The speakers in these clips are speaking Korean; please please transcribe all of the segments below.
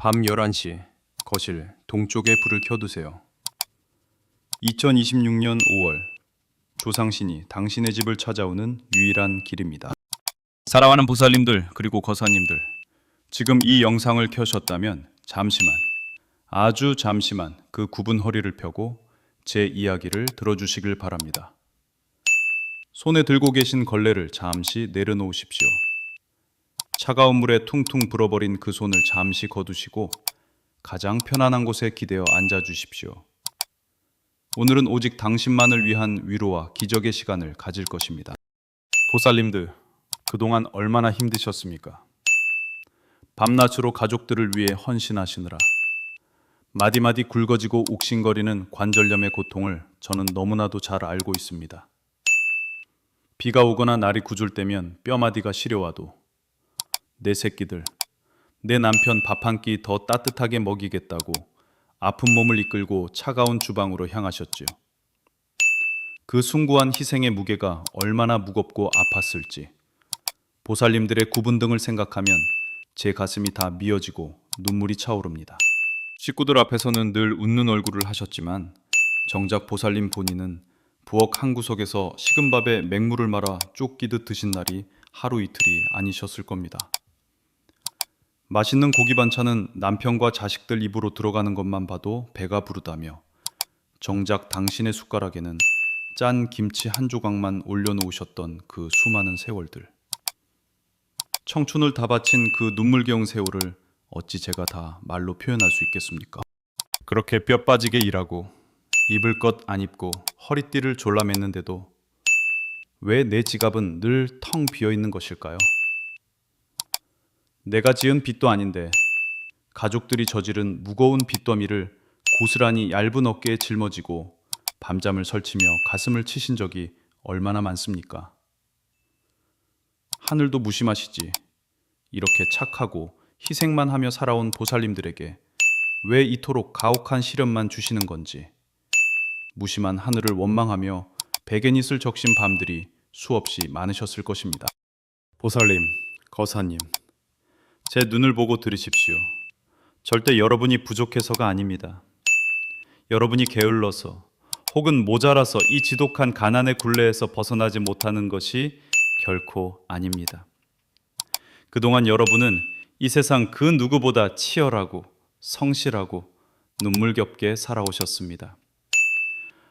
밤 11시 거실 동쪽에 불을 켜두세요. 2026년 5월 조상신이 당신의 집을 찾아오는 유일한 길입니다. 사랑하는 보살님들 그리고 거사님들, 지금 이 영상을 켜셨다면 잠시만, 아주 잠시만 그 굽은 허리를 펴고 제 이야기를 들어주시길 바랍니다. 손에 들고 계신 걸레를 잠시 내려놓으십시오. 차가운 물에 퉁퉁 불어버린 그 손을 잠시 거두시고 가장 편안한 곳에 기대어 앉아주십시오. 오늘은 오직 당신만을 위한 위로와 기적의 시간을 가질 것입니다. 보살님들, 그동안 얼마나 힘드셨습니까? 밤낮으로 가족들을 위해 헌신하시느라 마디마디 굵어지고 욱신거리는 관절염의 고통을 저는 너무나도 잘 알고 있습니다. 비가 오거나 날이 구줄 때면 뼈마디가 시려와도 내 새끼들, 내 남편 밥 한 끼 더 따뜻하게 먹이겠다고 아픈 몸을 이끌고 차가운 주방으로 향하셨지요. 그 숭고한 희생의 무게가 얼마나 무겁고 아팠을지 보살님들의 구분 등을 생각하면 제 가슴이 다 미어지고 눈물이 차오릅니다. 식구들 앞에서는 늘 웃는 얼굴을 하셨지만 정작 보살님 본인은 부엌 한 구석에서 식은 밥에 맹물을 말아 쫓기듯 드신 날이 하루 이틀이 아니셨을 겁니다. 맛있는 고기 반찬은 남편과 자식들 입으로 들어가는 것만 봐도 배가 부르다며 정작 당신의 숟가락에는 짠 김치 한 조각만 올려놓으셨던 그 수많은 세월들, 청춘을 다 바친 그 눈물겨운 세월을 어찌 제가 다 말로 표현할 수 있겠습니까? 그렇게 뼈 빠지게 일하고 입을 것 안 입고 허리띠를 졸라맸는데도 왜 내 지갑은 늘 텅 비어있는 것일까요? 내가 지은 빚도 아닌데 가족들이 저지른 무거운 빚더미를 고스란히 얇은 어깨에 짊어지고 밤잠을 설치며 가슴을 치신 적이 얼마나 많습니까? 하늘도 무심하시지. 이렇게 착하고 희생만 하며 살아온 보살님들에게 왜 이토록 가혹한 시련만 주시는 건지 무심한 하늘을 원망하며 백엔잇을 적신 밤들이 수없이 많으셨을 것입니다. 보살님, 거사님, 제 눈을 보고 들으십시오. 절대 여러분이 부족해서가 아닙니다. 여러분이 게을러서 혹은 모자라서 이 지독한 가난의 굴레에서 벗어나지 못하는 것이 결코 아닙니다. 그동안 여러분은 이 세상 그 누구보다 치열하고 성실하고 눈물겹게 살아오셨습니다.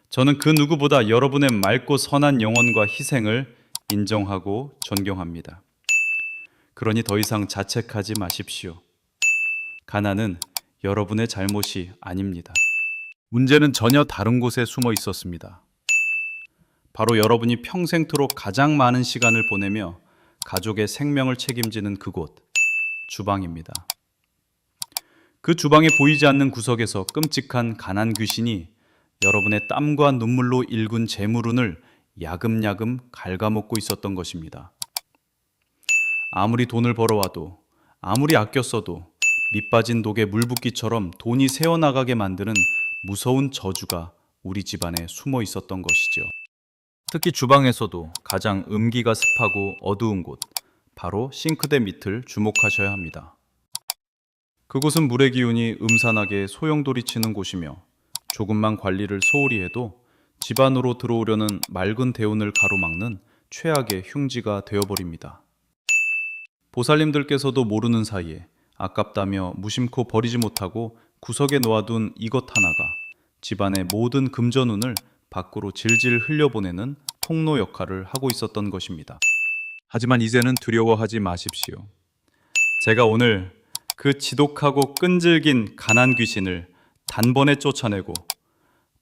저는 그 누구보다 여러분의 맑고 선한 영혼과 희생을 인정하고 존경합니다. 그러니 더 이상 자책하지 마십시오. 가난은 여러분의 잘못이 아닙니다. 문제는 전혀 다른 곳에 숨어 있었습니다. 바로 여러분이 평생토록 가장 많은 시간을 보내며 가족의 생명을 책임지는 그곳, 주방입니다. 그 주방에 보이지 않는 구석에서 끔찍한 가난 귀신이 여러분의 땀과 눈물로 일군 재물운을 야금야금 갉아먹고 있었던 것입니다. 아무리 돈을 벌어와도, 아무리 아껴 써도 밑빠진 독에 물 붓기처럼 돈이 새어나가게 만드는 무서운 저주가 우리 집안에 숨어 있었던 것이죠. 특히 주방에서도 가장 음기가 습하고 어두운 곳, 바로 싱크대 밑을 주목하셔야 합니다. 그곳은 물의 기운이 음산하게 소용돌이치는 곳이며 조금만 관리를 소홀히 해도 집 안으로 들어오려는 맑은 대운을 가로막는 최악의 흉지가 되어버립니다. 보살님들께서도 모르는 사이에 아깝다며 무심코 버리지 못하고 구석에 놓아둔 이것 하나가 집안의 모든 금전운을 밖으로 질질 흘려보내는 통로 역할을 하고 있었던 것입니다. 하지만 이제는 두려워하지 마십시오. 제가 오늘 그 지독하고 끈질긴 가난 귀신을 단번에 쫓아내고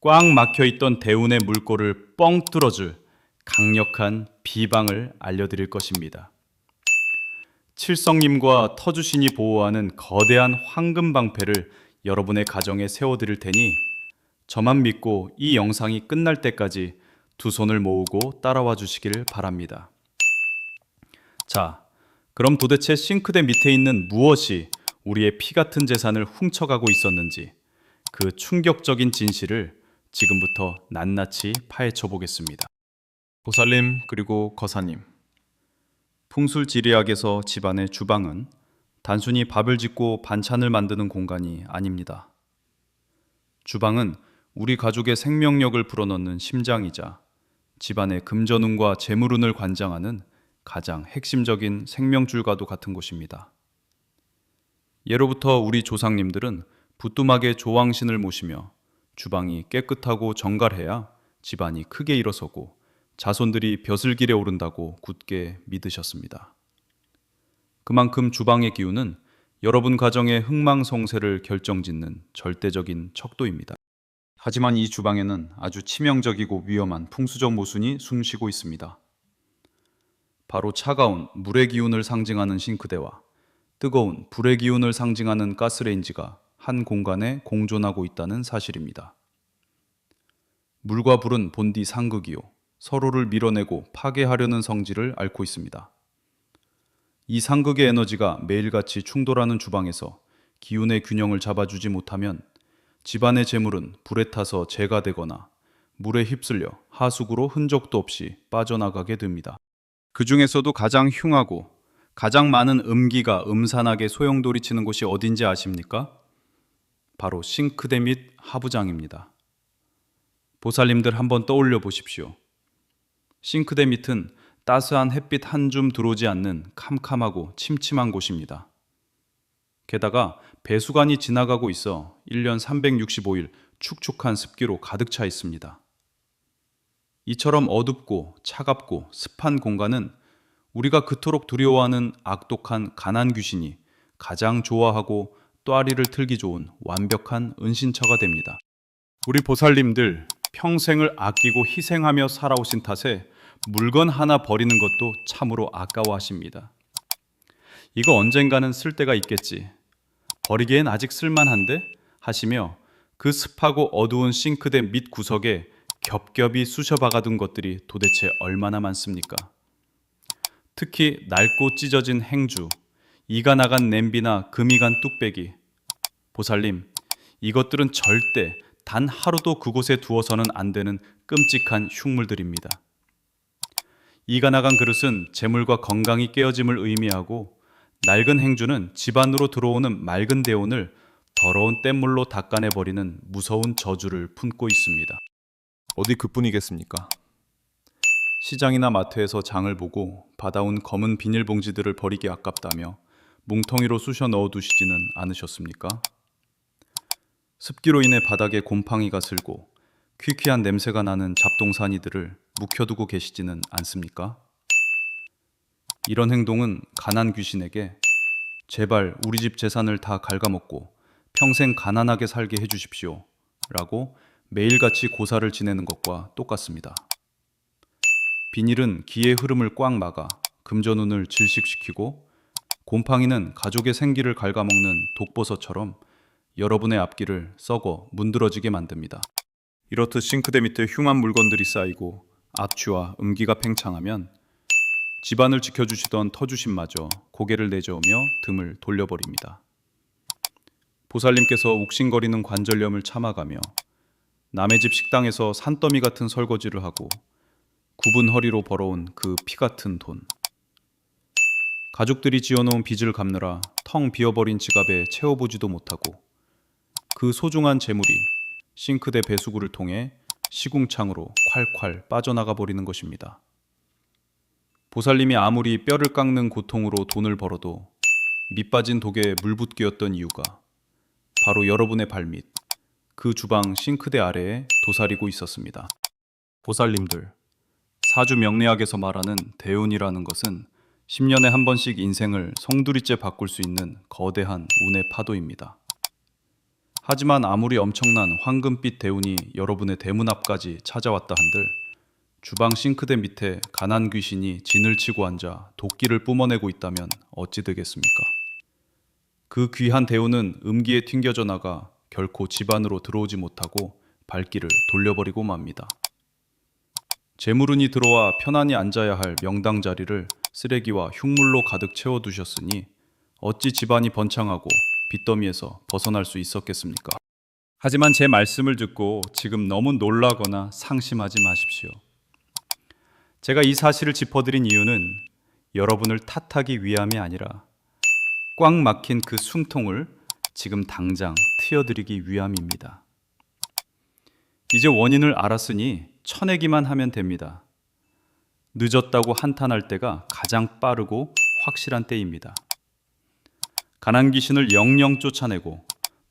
꽉 막혀있던 대운의 물꼬를 뻥 뚫어줄 강력한 비방을 알려드릴 것입니다. 칠성님과 터주신이 보호하는 거대한 황금 방패를 여러분의 가정에 세워드릴 테니 저만 믿고 이 영상이 끝날 때까지 두 손을 모으고 따라와 주시길 바랍니다. 자, 그럼 도대체 싱크대 밑에 있는 무엇이 우리의 피 같은 재산을 훔쳐가고 있었는지 그 충격적인 진실을 지금부터 낱낱이 파헤쳐 보겠습니다. 보살님 그리고 거사님, 풍술지리학에서 집안의 주방은 단순히 밥을 짓고 반찬을 만드는 공간이 아닙니다. 주방은 우리 가족의 생명력을 불어넣는 심장이자 집안의 금전운과 재물운을 관장하는 가장 핵심적인 생명줄과도 같은 곳입니다. 예로부터 우리 조상님들은 부뚜막에 조왕신을 모시며 주방이 깨끗하고 정갈해야 집안이 크게 일어서고 자손들이 벼슬길에 오른다고 굳게 믿으셨습니다. 그만큼 주방의 기운은 여러분 가정의 흥망성쇠를 결정짓는 절대적인 척도입니다. 하지만 이 주방에는 아주 치명적이고 위험한 풍수적 모순이 숨쉬고 있습니다. 바로 차가운 물의 기운을 상징하는 싱크대와 뜨거운 불의 기운을 상징하는 가스레인지가 한 공간에 공존하고 있다는 사실입니다. 물과 불은 본디 상극이요, 서로를 밀어내고 파괴하려는 성질을 앓고 있습니다. 이 상극의 에너지가 매일같이 충돌하는 주방에서 기운의 균형을 잡아주지 못하면 집안의 재물은 불에 타서 재가 되거나 물에 휩쓸려 하수구로 흔적도 없이 빠져나가게 됩니다. 그 중에서도 가장 흉하고 가장 많은 음기가 음산하게 소용돌이치는 곳이 어딘지 아십니까? 바로 싱크대 및 하부장입니다. 보살님들 한번 떠올려 보십시오. 싱크대 밑은 따스한 햇빛 한 줌 들어오지 않는 캄캄하고 침침한 곳입니다. 게다가 배수관이 지나가고 있어 1년 365일 축축한 습기로 가득 차 있습니다. 이처럼 어둡고 차갑고 습한 공간은 우리가 그토록 두려워하는 악독한 가난 귀신이 가장 좋아하고 또아리를 틀기 좋은 완벽한 은신처가 됩니다. 우리 보살님들 평생을 아끼고 희생하며 살아오신 탓에 물건 하나 버리는 것도 참으로 아까워하십니다. 이거 언젠가는 쓸 때가 있겠지. 버리기엔 아직 쓸만한데? 하시며 그 습하고 어두운 싱크대 밑 구석에 겹겹이 쑤셔박아둔 것들이 도대체 얼마나 많습니까? 특히 낡고 찢어진 행주, 이가 나간 냄비나 금이 간 뚝배기. 보살님, 이것들은 절대 단 하루도 그곳에 두어서는 안 되는 끔찍한 흉물들입니다. 이가 나간 그릇은 재물과 건강이 깨어짐을 의미하고 낡은 행주는 집안으로 들어오는 맑은 대운을 더러운 뗏물로 닦아내버리는 무서운 저주를 품고 있습니다. 어디 그뿐이겠습니까? 시장이나 마트에서 장을 보고 받아온 검은 비닐봉지들을 버리기 아깝다며 뭉텅이로 쑤셔 넣어두시지는 않으셨습니까? 습기로 인해 바닥에 곰팡이가 슬고 퀴퀴한 냄새가 나는 잡동사니들을 묵혀두고 계시지는 않습니까? 이런 행동은 가난 귀신에게 제발 우리 집 재산을 다 갉아먹고 평생 가난하게 살게 해주십시오 라고 매일같이 고사를 지내는 것과 똑같습니다. 비닐은 기의 흐름을 꽉 막아 금전운을 질식시키고 곰팡이는 가족의 생기를 갉아먹는 독버섯처럼 여러분의 앞길을 썩어 문드러지게 만듭니다. 이렇듯 싱크대 밑에 흉한 물건들이 쌓이고 악취와 음기가 팽창하면 집안을 지켜주시던 터주신마저 고개를 내저으며 등을 돌려버립니다. 보살님께서 욱신거리는 관절염을 참아가며 남의 집 식당에서 산더미 같은 설거지를 하고 굽은 허리로 벌어온 그 피 같은 돈, 가족들이 지어놓은 빚을 갚느라 텅 비어버린 지갑에 채워보지도 못하고 그 소중한 재물이 싱크대 배수구를 통해 시궁창으로 콸콸 빠져나가 버리는 것입니다. 보살님이 아무리 뼈를 깎는 고통으로 돈을 벌어도 밑빠진 독에 물붓기였던 이유가 바로 여러분의 발밑, 그 주방 싱크대 아래에 도사리고 있었습니다. 보살님들, 사주 명리학에서 말하는 대운이라는 것은 10년에 한 번씩 인생을 송두리째 바꿀 수 있는 거대한 운의 파도입니다. 하지만 아무리 엄청난 황금빛 대운이 여러분의 대문 앞까지 찾아왔다 한들 주방 싱크대 밑에 가난 귀신이 진을 치고 앉아 도끼를 뿜어내고 있다면 어찌 되겠습니까? 그 귀한 대운은 음기에 튕겨져 나가 결코 집안으로 들어오지 못하고 발길을 돌려버리고 맙니다. 재물운이 들어와 편안히 앉아야 할 명당 자리를 쓰레기와 흉물로 가득 채워두셨으니 어찌 집안이 번창하고 빚더미에서 벗어날 수 있었겠습니까? 하지만 제 말씀을 듣고 지금 너무 놀라거나 상심하지 마십시오. 제가 이 사실을 짚어드린 이유는 여러분을 탓하기 위함이 아니라 꽉 막힌 그 숨통을 지금 당장 트여드리기 위함입니다. 이제 원인을 알았으니 쳐내기만 하면 됩니다. 늦었다고 한탄할 때가 가장 빠르고 확실한 때입니다. 가난 귀신을 영영 쫓아내고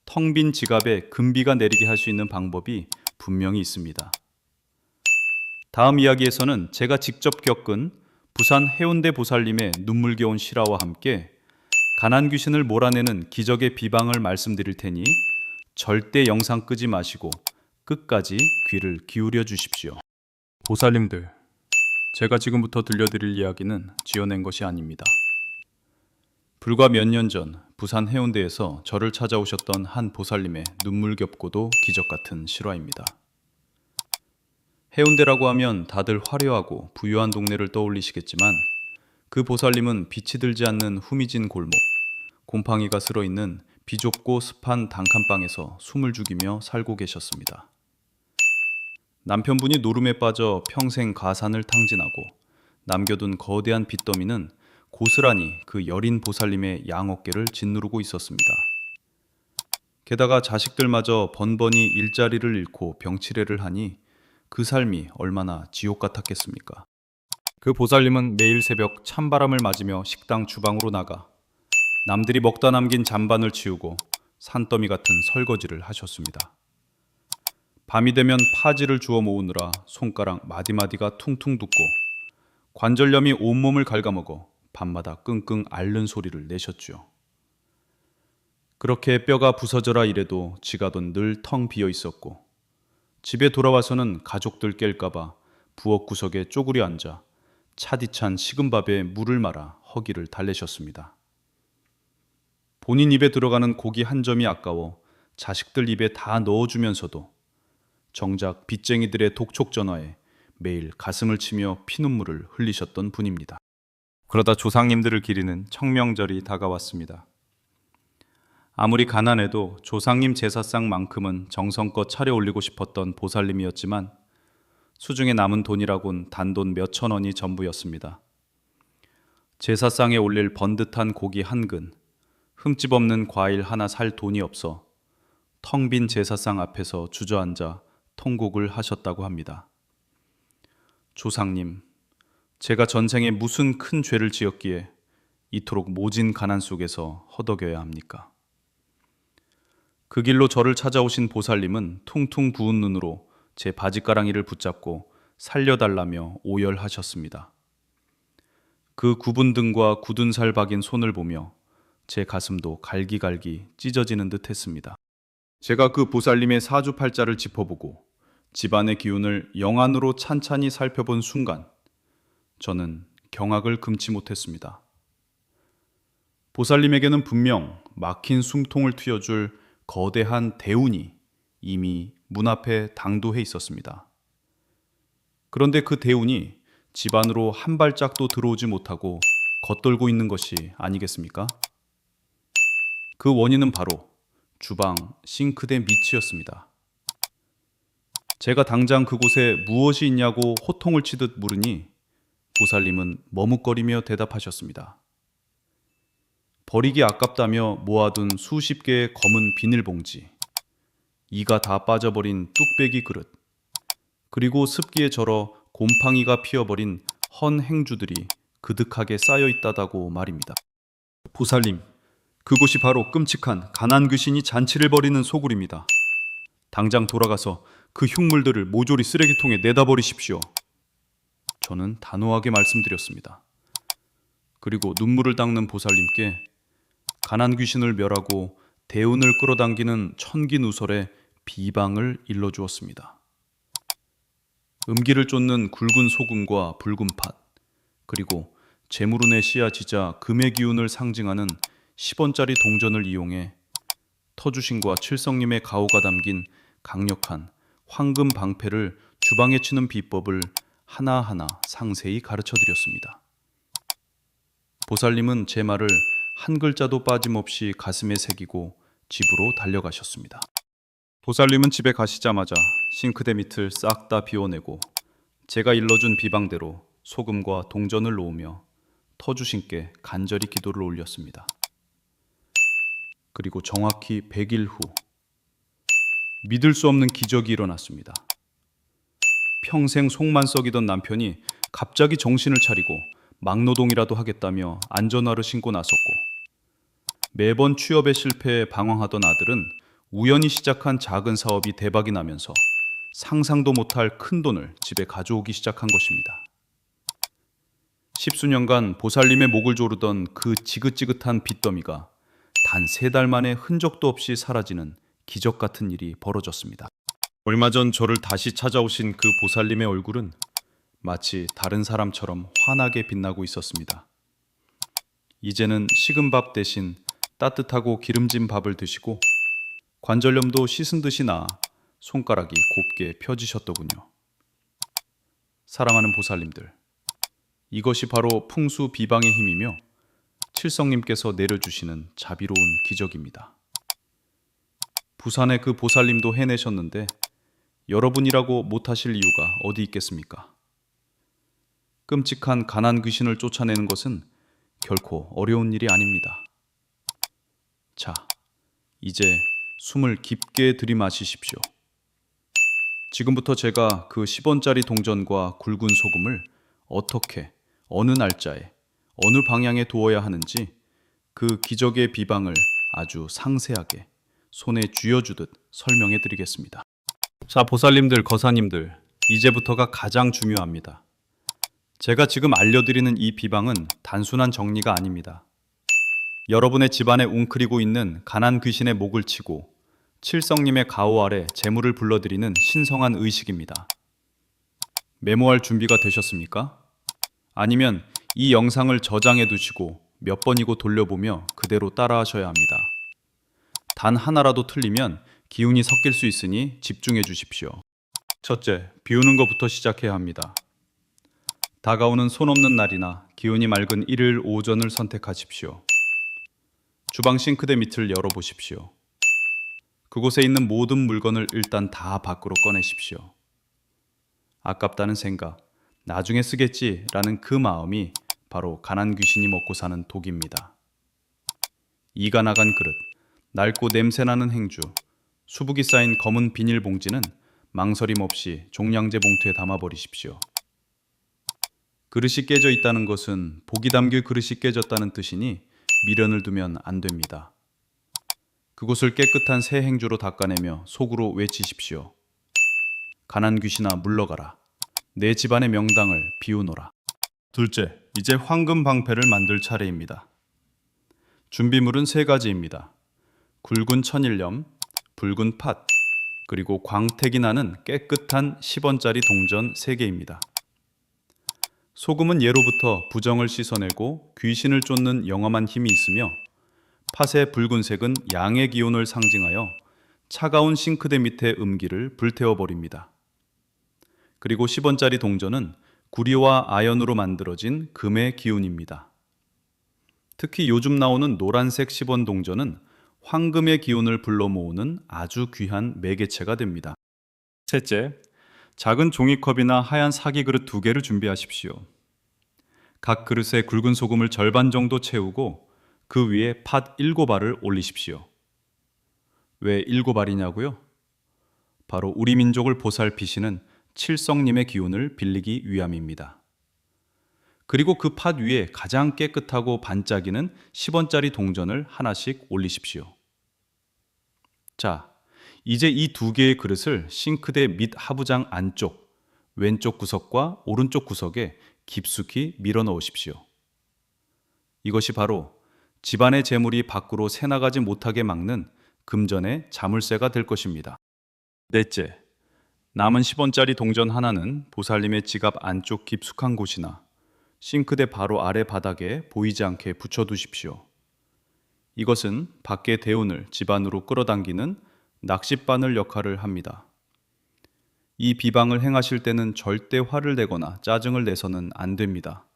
텅 빈 지갑에 금비가 내리게 할 수 있는 방법이 분명히 있습니다. 다음 이야기에서는 제가 직접 겪은 부산 해운대 보살님의 눈물겨운 실화와 함께 가난 귀신을 몰아내는 기적의 비방을 말씀드릴 테니 절대 영상 끄지 마시고 끝까지 귀를 기울여 주십시오. 보살님들, 제가 지금부터 들려드릴 이야기는 지어낸 것이 아닙니다. 불과 몇 년 전 부산 해운대에서 저를 찾아오셨던 한 보살님의 눈물겹고도 기적 같은 실화입니다. 해운대라고 하면 다들 화려하고 부유한 동네를 떠올리시겠지만 그 보살님은 빛이 들지 않는 후미진 골목, 곰팡이가 슬어있는 비좁고 습한 단칸방에서 숨을 죽이며 살고 계셨습니다. 남편분이 노름에 빠져 평생 가산을 탕진하고 남겨둔 거대한 빚더미는 고스란히 그 여린 보살님의 양어깨를 짓누르고 있었습니다. 게다가 자식들마저 번번이 일자리를 잃고 병치레를 하니 그 삶이 얼마나 지옥 같았겠습니까? 그 보살님은 매일 새벽 찬바람을 맞으며 식당 주방으로 나가 남들이 먹다 남긴 잔반을 치우고 산더미 같은 설거지를 하셨습니다. 밤이 되면 파지를 주워 모으느라 손가락 마디마디가 퉁퉁 붓고 관절염이 온몸을 갉아먹어 밤마다 끙끙 앓는 소리를 내셨죠. 그렇게 뼈가 부서져라 이래도 지갑은 늘 텅 비어 있었고 집에 돌아와서는 가족들 깰까봐 부엌 구석에 쪼그려 앉아 차디찬 식은 밥에 물을 말아 허기를 달래셨습니다. 본인 입에 들어가는 고기 한 점이 아까워 자식들 입에 다 넣어주면서도 정작 빚쟁이들의 독촉 전화에 매일 가슴을 치며 피눈물을 흘리셨던 분입니다. 그러다 조상님들을 기리는 청명절이 다가왔습니다. 아무리 가난해도 조상님 제사상만큼은 정성껏 차려올리고 싶었던 보살님이었지만 수중에 남은 돈이라곤 단돈 몇천 원이 전부였습니다. 제사상에 올릴 번듯한 고기 한 근, 흠집 없는 과일 하나 살 돈이 없어 텅 빈 제사상 앞에서 주저앉아 통곡을 하셨다고 합니다. 조상님, 제가 전생에 무슨 큰 죄를 지었기에 이토록 모진 가난 속에서 허덕여야 합니까? 그 길로 저를 찾아오신 보살님은 퉁퉁 부은 눈으로 제 바지가랑이를 붙잡고 살려달라며 오열하셨습니다. 그 굽은 등과 굳은 살 박인 손을 보며 제 가슴도 갈기갈기 찢어지는 듯 했습니다. 제가 그 보살님의 사주팔자를 짚어보고 집안의 기운을 영안으로 찬찬히 살펴본 순간 저는 경악을 금치 못했습니다. 보살님에게는 분명 막힌 숨통을 트여줄 거대한 대운이 이미 문 앞에 당도해 있었습니다. 그런데 그 대운이 집 안으로 한 발짝도 들어오지 못하고 겉돌고 있는 것이 아니겠습니까? 그 원인은 바로 주방 싱크대 밑이었습니다. 제가 당장 그곳에 무엇이 있냐고 호통을 치듯 물으니 보살님은 머뭇거리며 대답하셨습니다. 버리기 아깝다며 모아둔 수십 개의 검은 비닐봉지, 이가 다 빠져버린 뚝배기 그릇, 그리고 습기에 절어 곰팡이가 피어버린 헌 행주들이 그득하게 쌓여 있다고 말입니다. 보살님, 그곳이 바로 끔찍한 가난 귀신이 잔치를 벌이는 소굴입니다. 당장 돌아가서 그 흉물들을 모조리 쓰레기통에 내다 버리십시오. 저는 단호하게 말씀드렸습니다. 그리고 눈물을 닦는 보살님께 가난 귀신을 멸하고 대운을 끌어당기는 천기누설의 비방을 일러주었습니다. 음기를 쫓는 굵은 소금과 붉은 팥, 그리고 재물운에 씨앗이자 금의 기운을 상징하는 10원짜리 동전을 이용해 터주신과 칠성님의 가오가 담긴 강력한 황금 방패를 주방에 치는 비법을 하나하나 상세히 가르쳐드렸습니다. 보살님은 제 말을 한 글자도 빠짐없이 가슴에 새기고 집으로 달려가셨습니다. 보살님은 집에 가시자마자 싱크대 밑을 싹 다 비워내고 제가 일러준 비방대로 소금과 동전을 놓으며 터주신께 간절히 기도를 올렸습니다. 그리고 정확히 100일 후 믿을 수 없는 기적이 일어났습니다. 평생 속만 썩이던 남편이 갑자기 정신을 차리고 막노동이라도 하겠다며 안전화를 신고 나섰고, 매번 취업에 실패해 방황하던 아들은 우연히 시작한 작은 사업이 대박이 나면서 상상도 못할 큰 돈을 집에 가져오기 시작한 것입니다. 십수년간 보살님의 목을 조르던 그 지긋지긋한 빚더미가 단 3달 만에 흔적도 없이 사라지는 기적 같은 일이 벌어졌습니다. 얼마 전 저를 다시 찾아오신 그 보살님의 얼굴은 마치 다른 사람처럼 환하게 빛나고 있었습니다. 이제는 식은 밥 대신 따뜻하고 기름진 밥을 드시고 관절염도 씻은 듯이 나아 손가락이 곱게 펴지셨더군요. 사랑하는 보살님들, 이것이 바로 풍수 비방의 힘이며 칠성님께서 내려주시는 자비로운 기적입니다. 부산의 그 보살님도 해내셨는데 여러분이라고 못하실 이유가 어디 있겠습니까? 끔찍한 가난 귀신을 쫓아내는 것은 결코 어려운 일이 아닙니다. 자, 이제 숨을 깊게 들이마시십시오. 지금부터 제가 그 10원짜리 동전과 굵은 소금을 어떻게, 어느 날짜에, 어느 방향에 두어야 하는지 그 기적의 비방을 아주 상세하게 손에 쥐어주듯 설명해 드리겠습니다. 자, 보살님들, 거사님들, 이제부터가 가장 중요합니다. 제가 지금 알려드리는 이 비방은 단순한 정리가 아닙니다. 여러분의 집안에 웅크리고 있는 가난 귀신의 목을 치고 칠성님의 가호 아래 재물을 불러들이는 신성한 의식입니다. 메모할 준비가 되셨습니까? 아니면 이 영상을 저장해 두시고 몇 번이고 돌려보며 그대로 따라하셔야 합니다. 단 하나라도 틀리면 기운이 섞일 수 있으니 집중해 주십시오. 첫째, 비우는 것부터 시작해야 합니다. 다가오는 손 없는 날이나 기운이 맑은 일요일 오전을 선택하십시오. 주방 싱크대 밑을 열어보십시오. 그곳에 있는 모든 물건을 일단 다 밖으로 꺼내십시오. 아깝다는 생각, 나중에 쓰겠지라는 그 마음이 바로 가난 귀신이 먹고 사는 독입니다. 이가 나간 그릇, 낡고 냄새나는 행주, 수북이 쌓인 검은 비닐봉지는 망설임 없이 종량제 봉투에 담아버리십시오. 그릇이 깨져 있다는 것은 복이 담길 그릇이 깨졌다는 뜻이니 미련을 두면 안 됩니다. 그곳을 깨끗한 새 행주로 닦아내며 속으로 외치십시오. 가난 귀신아 물러가라. 내 집안의 명당을 비우노라. 둘째, 이제 황금 방패를 만들 차례입니다. 준비물은 3가지입니다. 굵은 천일염, 붉은 팥, 그리고 광택이 나는 깨끗한 10원짜리 동전 3개입니다. 소금은 예로부터 부정을 씻어내고 귀신을 쫓는 영험한 힘이 있으며, 팥의 붉은색은 양의 기운을 상징하여 차가운 싱크대 밑에 음기를 불태워버립니다. 그리고 10원짜리 동전은 구리와 아연으로 만들어진 금의 기운입니다. 특히 요즘 나오는 노란색 10원 동전은 황금의 기운을 불러 모으는 아주 귀한 매개체가 됩니다. 셋째, 작은 종이컵이나 하얀 사기 그릇 2개를 준비하십시오. 각 그릇에 굵은 소금을 절반 정도 채우고 그 위에 팥 7알을 올리십시오. 왜 7알이냐고요? 바로 우리 민족을 보살피시는 칠성님의 기운을 빌리기 위함입니다. 그리고 그 팥 위에 가장 깨끗하고 반짝이는 10원짜리 동전을 하나씩 올리십시오. 자, 이제 이 2개의 그릇을 싱크대 밑 하부장 안쪽, 왼쪽 구석과 오른쪽 구석에 깊숙이 밀어 넣으십시오. 이것이 바로 집안의 재물이 밖으로 새나가지 못하게 막는 금전의 자물쇠가 될 것입니다. 넷째, 남은 10원짜리 동전 하나는 보살님의 지갑 안쪽 깊숙한 곳이나 싱크대 바로 아래 바닥에 보이지 않게 붙여두십시오. 이것은 밖의 대운을 집 안으로 끌어당기는 낚싯바늘 역할을 합니다. 이 비방을 행하실 때는 절대 화를 내거나 짜증을 내서는 안 됩니다.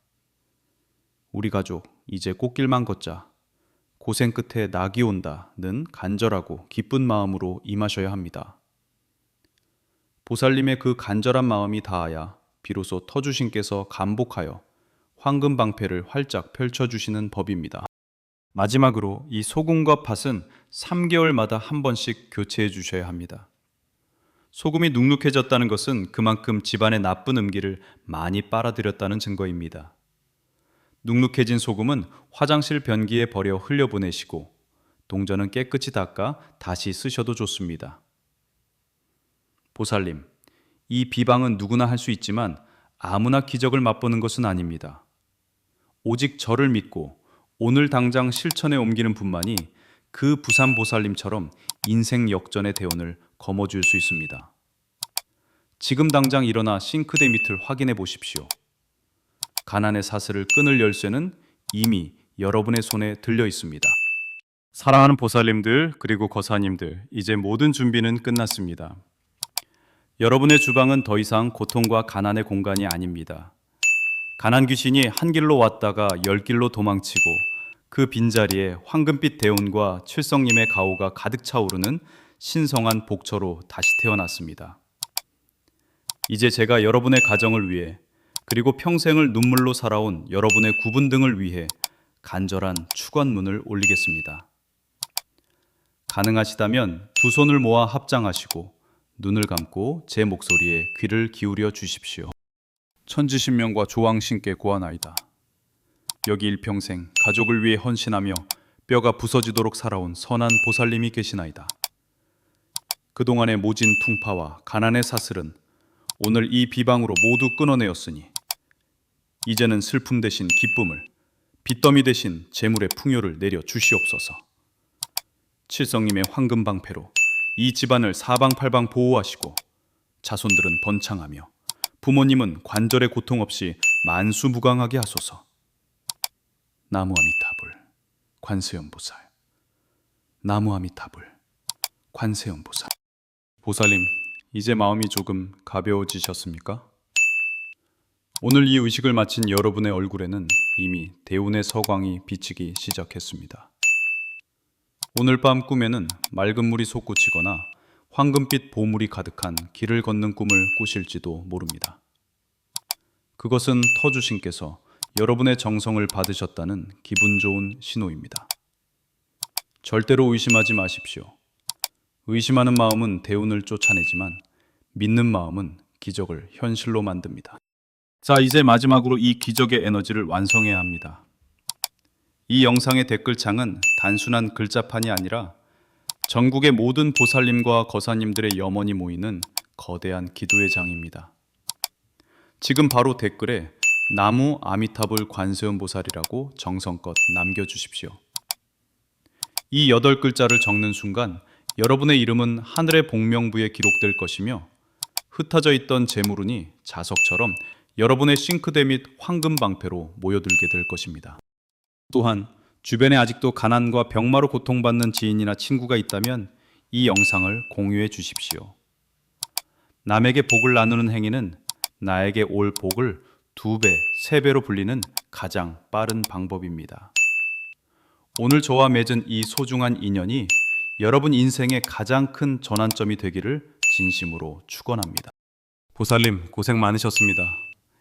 우리 가족, 이제 꽃길만 걷자. 고생 끝에 낙이 온다는 간절하고 기쁜 마음으로 임하셔야 합니다. 보살님의 그 간절한 마음이 닿아야 비로소 터주신께서 감복하여 황금 방패를 활짝 펼쳐주시는 법입니다. 마지막으로 이 소금과 팥은 3개월마다 한 번씩 교체해 주셔야 합니다. 소금이 눅눅해졌다는 것은 그만큼 집안의 나쁜 음기를 많이 빨아들였다는 증거입니다. 눅눅해진 소금은 화장실 변기에 버려 흘려보내시고 동전은 깨끗이 닦아 다시 쓰셔도 좋습니다. 보살님, 이 비방은 누구나 할 수 있지만 아무나 기적을 맛보는 것은 아닙니다. 오직 저를 믿고 오늘 당장 실천에 옮기는 분만이 그 부산 보살님처럼 인생 역전의 대운을 거머쥘 수 있습니다. 지금 당장 일어나 싱크대 밑을 확인해 보십시오. 가난의 사슬을 끊을 열쇠는 이미 여러분의 손에 들려 있습니다. 사랑하는 보살님들 그리고 거사님들, 이제 모든 준비는 끝났습니다. 여러분의 주방은 더 이상 고통과 가난의 공간이 아닙니다. 가난 귀신이 한 길로 왔다가 10길로 도망치고 그 빈자리에 황금빛 대운과 칠성님의 가호가 가득 차오르는 신성한 복처로 다시 태어났습니다. 이제 제가 여러분의 가정을 위해 그리고 평생을 눈물로 살아온 여러분의 구분 등을 위해 간절한 축원문을 올리겠습니다. 가능하시다면 두 손을 모아 합장하시고 눈을 감고 제 목소리에 귀를 기울여 주십시오. 천지신명과 조왕신께 고하나이다. 여기 일평생 가족을 위해 헌신하며 뼈가 부서지도록 살아온 선한 보살님이 계시나이다. 그동안의 모진 퉁파와 가난의 사슬은 오늘 이 비방으로 모두 끊어내었으니 이제는 슬픔 대신 기쁨을, 빚더미 대신 재물의 풍요를 내려 주시옵소서. 칠성님의 황금 방패로 이 집안을 사방팔방 보호하시고 자손들은 번창하며 부모님은 관절의 고통 없이 만수무강하게 하소서. 나무 아미타불 관세음보살. 나무 아미타불 관세음보살. 보살님, 이제 마음이 조금 가벼워지셨습니까? 오늘 이 의식을 마친 여러분의 얼굴에는 이미 대운의 서광이 비치기 시작했습니다. 오늘 밤 꿈에는 맑은 물이 솟구치거나 황금빛 보물이 가득한 길을 걷는 꿈을 꾸실지도 모릅니다. 그것은 터주신께서 여러분의 정성을 받으셨다는 기분 좋은 신호입니다. 절대로 의심하지 마십시오. 의심하는 마음은 대운을 쫓아내지만 믿는 마음은 기적을 현실로 만듭니다. 자, 이제 마지막으로 이 기적의 에너지를 완성해야 합니다. 이 영상의 댓글창은 단순한 글자판이 아니라 전국의 모든 보살님과 거사님들의 염원이 모이는 거대한 기도의 장입니다. 지금 바로 댓글에 나무 아미타불 관세음 보살이라고 정성껏 남겨주십시오. 이 8글자를 적는 순간 여러분의 이름은 하늘의 복명부에 기록될 것이며 흩어져 있던 재물운이 자석처럼 여러분의 싱크대 및 황금 방패로 모여들게 될 것입니다. 또한 주변에 아직도 가난과 병마로 고통받는 지인이나 친구가 있다면 이 영상을 공유해 주십시오. 남에게 복을 나누는 행위는 나에게 올 복을 2배, 3배로 불리는 가장 빠른 방법입니다. 오늘 저와 맺은 이 소중한 인연이 여러분 인생의 가장 큰 전환점이 되기를 진심으로 축원합니다. 보살님, 고생 많으셨습니다.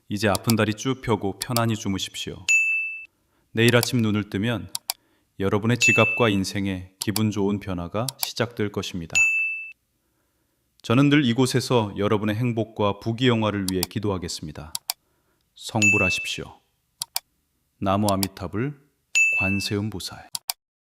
이제 아픈 다리 쭉 펴고 편안히 주무십시오. 내일 아침 눈을 뜨면 여러분의 지갑과 인생에 기분 좋은 변화가 시작될 것입니다. 저는 늘 이곳에서 여러분의 행복과 부귀영화를 위해 기도하겠습니다. 성불하십시오. 나무 아미타불 관세음보살.